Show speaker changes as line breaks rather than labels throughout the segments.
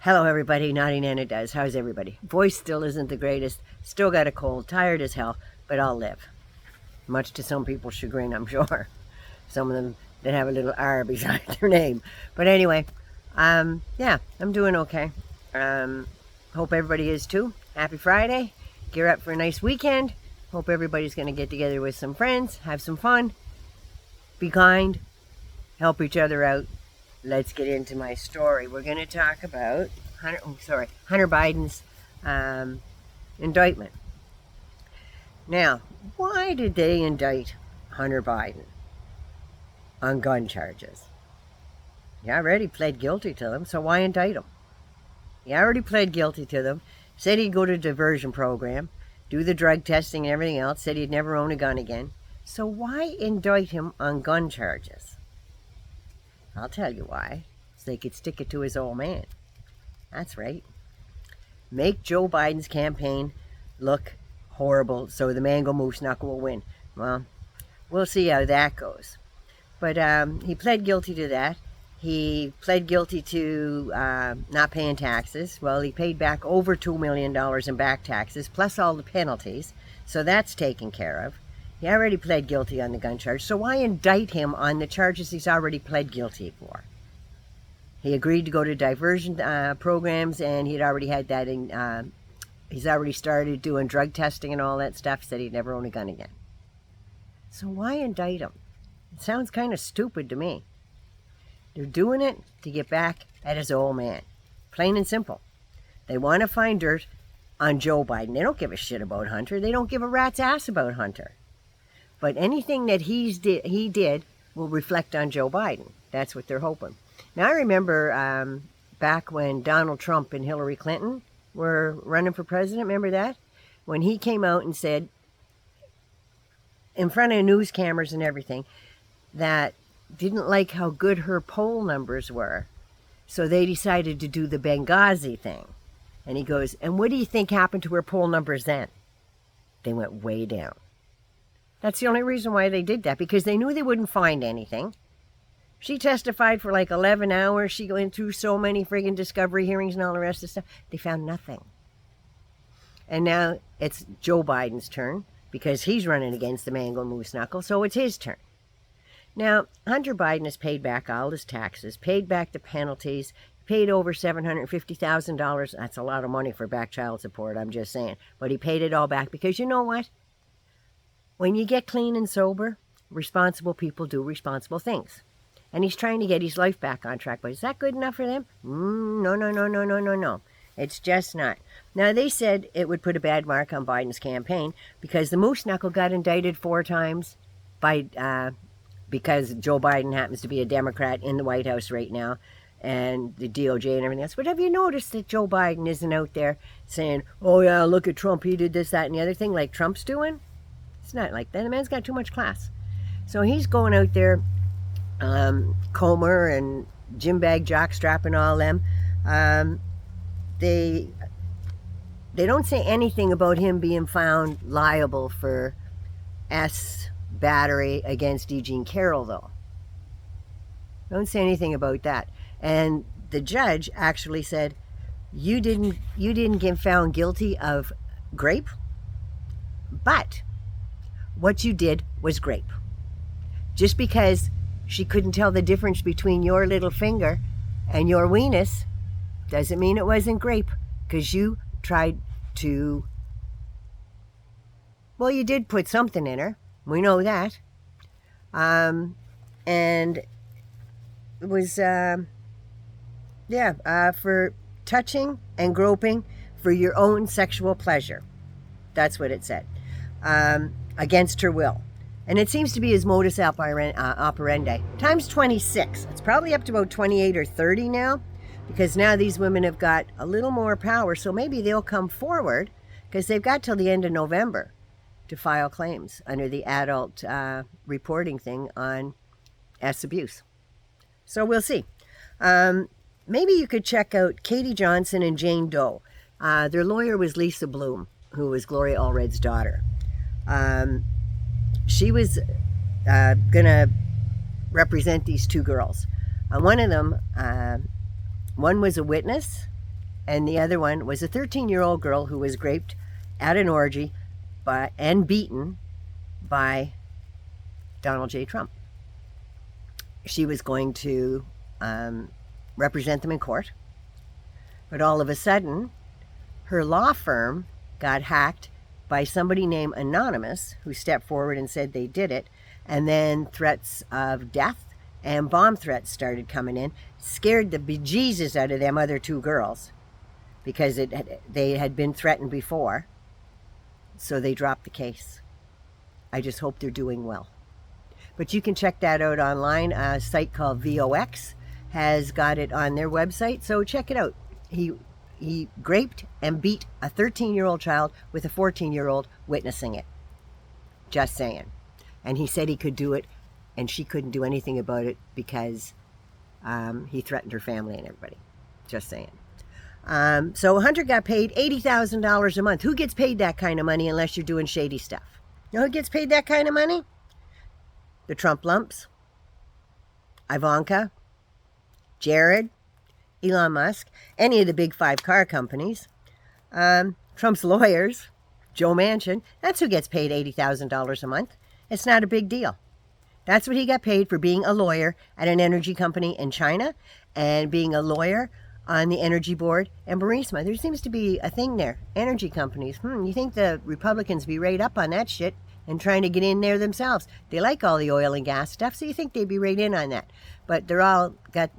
Hello everybody, Naughty Nana does. How's everybody? Voice still isn't the greatest. Still got a cold, tired as hell, but I'll live. Much to some people's chagrin, I'm sure. Some of them that have a little R beside their name. But anyway, yeah, I'm doing okay. Hope everybody is too. Happy Friday. Gear up for a nice weekend. Hope everybody's going to get together with some friends, have some fun, be kind, help each other out. Let's get into my story. We're going to talk about Hunter Biden's indictment. Now, why did they indict Hunter Biden on gun charges? He already pled guilty to them, so why indict him? He already pled guilty to them, said he'd go to a diversion program, do the drug testing and everything else, said he'd never own a gun again. So why indict him on gun charges? I'll tell you why. So they could stick it to his old man. That's right. Make Joe Biden's campaign look horrible so the mango moose knuckle will win. Well, we'll see how that goes. But he pled guilty to that. He pled guilty to not paying taxes. Well, he paid back over $2 million in back taxes, plus all the penalties. So that's taken care of. He already pled guilty on the gun charge, so why indict him on the charges he's already pled guilty for? He agreed to go to diversion programs, and he'd already had that in, he's already started doing drug testing and all that stuff, said he'd never own a gun again. So why indict him? It sounds kind of stupid to me. They're doing it to get back at his old man. Plain and simple. They want to find dirt on Joe Biden. They don't give a shit about Hunter. They don't give a rat's ass about Hunter. But anything that he did will reflect on Joe Biden. That's what they're hoping. Now, I remember back when Donald Trump and Hillary Clinton were running for president, remember that? When he came out and said, in front of news cameras and everything, that didn't like how good her poll numbers were. So they decided to do the Benghazi thing. And he goes, and what do you think happened to her poll numbers then? They went way down. That's the only reason why they did that, because they knew they wouldn't find anything. She testified for like 11 hours. She went through so many friggin' discovery hearings and all the rest of the stuff. They found nothing. And now it's Joe Biden's turn, because he's running against the mango moose knuckle, so it's his turn. Now, Hunter Biden has paid back all his taxes, paid back the penalties, paid over $750,000. That's a lot of money for back child support, I'm just saying. But he paid it all back because you know what? When you get clean and sober, responsible people do responsible things. And he's trying to get his life back on track. But is that good enough for them? No. It's just not. Now, they said it would put a bad mark on Biden's campaign because the moose knuckle got indicted 4 times by because Joe Biden happens to be a Democrat in the White House right now, and the DOJ and everything else. But have you noticed that Joe Biden isn't out there saying, oh yeah, look at Trump, he did this, that, and the other thing like Trump's doing? It's not like that. The man's got too much class. So he's going out there, Comer and Jim Bag Jockstrap and all them. They don't say anything about him being found liable for battery against E. Jean Carroll, though. Don't say anything about that. And the judge actually said, you didn't get found guilty of grape, but what you did was grape. Just because she couldn't tell the difference between your little finger and your weenus doesn't mean it wasn't grape, because you tried to, well, you did put something in her. We know that. And it was, for touching and groping for your own sexual pleasure. That's what it said. Against her will. And it seems to be his modus operandi. Times 26. It's probably up to about 28 or 30 now, because now these women have got a little more power, so maybe they'll come forward, because they've got till the end of November to file claims under the adult reporting thing on abuse. So we'll see. Maybe you could check out Katie Johnson and Jane Doe. Their lawyer was Lisa Bloom, who was Gloria Allred's daughter. She was going to represent these 2 girls. One of them, one was a witness and the other one was a 13-year-old girl who was raped at an orgy and beaten by Donald J. Trump. She was going to represent them in court, but all of a sudden, her law firm got hacked by somebody named Anonymous, who stepped forward and said they did it, and then threats of death and bomb threats started coming in, scared the bejesus out of them other two girls, because they had been threatened before, so they dropped the case. I just hope they're doing well. But you can check that out online. A site called VOX has got it on their website, so check it out. He raped and beat a 13-year-old child with a 14-year-old witnessing it. Just saying. And he said he could do it, and she couldn't do anything about it because he threatened her family and everybody. Just saying. So Hunter got paid $80,000 a month. Who gets paid that kind of money unless you're doing shady stuff? You know who gets paid that kind of money? The Trump lumps, Ivanka, Jared, Elon Musk, any of the big 5 car companies, Trump's lawyers, Joe Manchin. That's who gets paid $80,000 a month. It's not a big deal. That's what he got paid for being a lawyer at an energy company in China and being a lawyer on the energy board in Burisma. There seems to be a thing there. Energy companies. You think the Republicans be right up on that shit and trying to get in there themselves? They like all the oil and gas stuff, so you think they'd be right in on that. But they're all got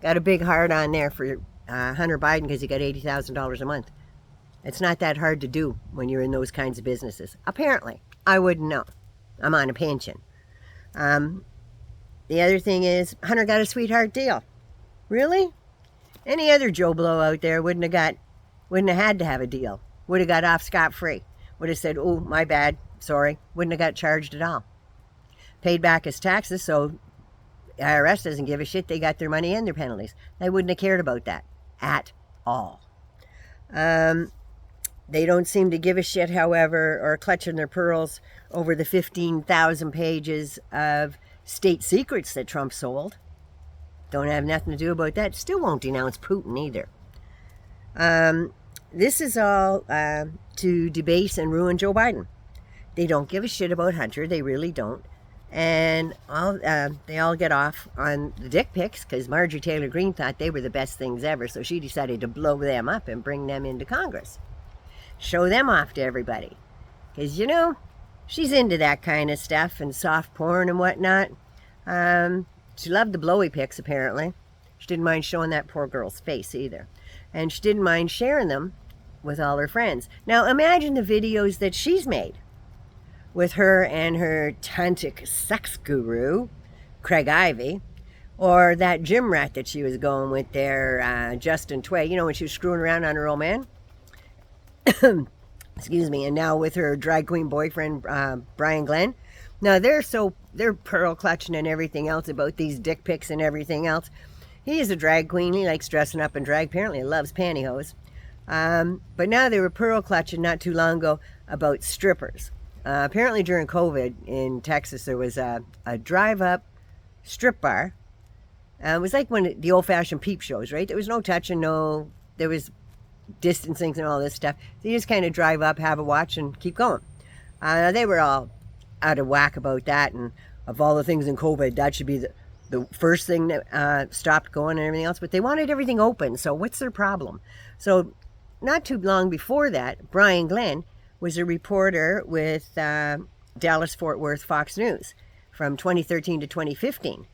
a big heart on there for Hunter Biden because he got $80,000 a month. It's not that hard to do when you're in those kinds of businesses. Apparently. I wouldn't know. I'm on a pension. The other thing is, Hunter got a sweetheart deal. Really? Any other Joe Blow out there wouldn't have had to have a deal. Would have got off scot-free. Would have said, oh, my bad, sorry. Wouldn't have got charged at all. Paid back his taxes, so IRS doesn't give a shit. They got their money and their penalties. They wouldn't have cared about that at all. They don't seem to give a shit, however, or clutching their pearls over the 15,000 pages of state secrets that Trump sold. Don't have nothing to do about that. Still won't denounce Putin either. This is all to debase and ruin Joe Biden. They don't give a shit about Hunter. They really don't. And they all get off on the dick pics because Marjorie Taylor Greene thought they were the best things ever, so she decided to blow them up and bring them into Congress. Show them off to everybody. Because, you know, she's into that kind of stuff and soft porn and whatnot. She loved the blowy pics, apparently. She didn't mind showing that poor girl's face either. And she didn't mind sharing them with all her friends. Now, imagine the videos that she's made with her and her tantric sex guru, Craig Ivey, or that gym rat that she was going with there, Justin Tway, you know, when she was screwing around on her old man. Excuse me. And now with her drag queen boyfriend, Brian Glenn. Now, they're pearl clutching and everything else about these dick pics and everything else. He is a drag queen. He likes dressing up in drag. Apparently, he loves pantyhose. But now they were pearl clutching not too long ago about strippers. Apparently during COVID in Texas, there was a drive-up strip bar. It was like the old-fashioned peep shows, right? There was no touching, there was distancing and all this stuff. So you just kind of drive up, have a watch, and keep going. They were all out of whack about that, and of all the things in COVID, that should be the first thing that stopped going and everything else. But they wanted everything open, so what's their problem? So not too long before that, Brian Glenn was a reporter with Dallas-Fort Worth Fox News from 2013 to 2015.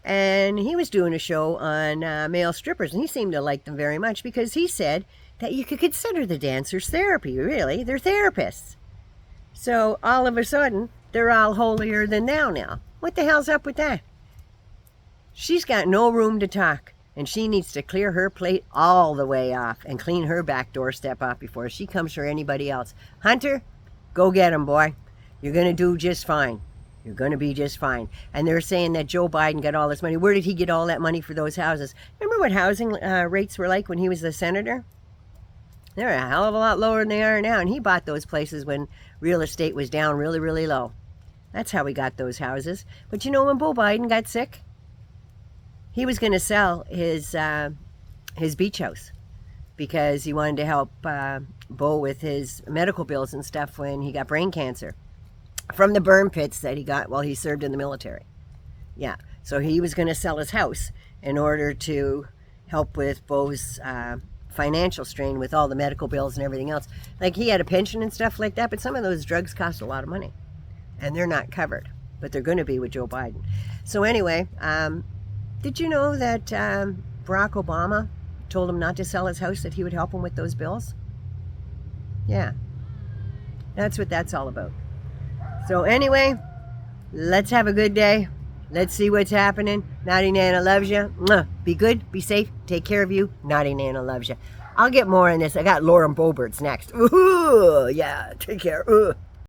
And he was doing a show on male strippers, and he seemed to like them very much because he said that you could consider the dancers therapy, really. They're therapists. So all of a sudden, they're all holier than thou now. What the hell's up with that? She's got no room to talk, and she needs to clear her plate all the way off and clean her back doorstep off before she comes for anybody else. Hunter, go get him, boy. You're going to do just fine. You're going to be just fine. And they're saying that Joe Biden got all this money. Where did he get all that money for those houses? Remember what housing rates were like when he was the senator? They're a hell of a lot lower than they are now. And he bought those places when real estate was down really, really low. That's how he got those houses. But you know, when Beau Biden got sick, he was going to sell his beach house because he wanted to help Bo with his medical bills and stuff when he got brain cancer from the burn pits that he got while he served in the military. Yeah, so he was going to sell his house in order to help with Bo's financial strain with all the medical bills and everything else. Like, he had a pension and stuff like that, but some of those drugs cost a lot of money, and they're not covered, but they're going to be with Joe Biden. So anyway, did you know that Barack Obama told him not to sell his house, that he would help him with those bills? Yeah, that's what that's all about. So anyway, let's have a good day. Let's see what's happening. Naughty Nana loves you. Be good, be safe, take care of you. Naughty Nana loves you. I'll get more on this. I got Lauren Boberts next. Ooh, yeah, take care.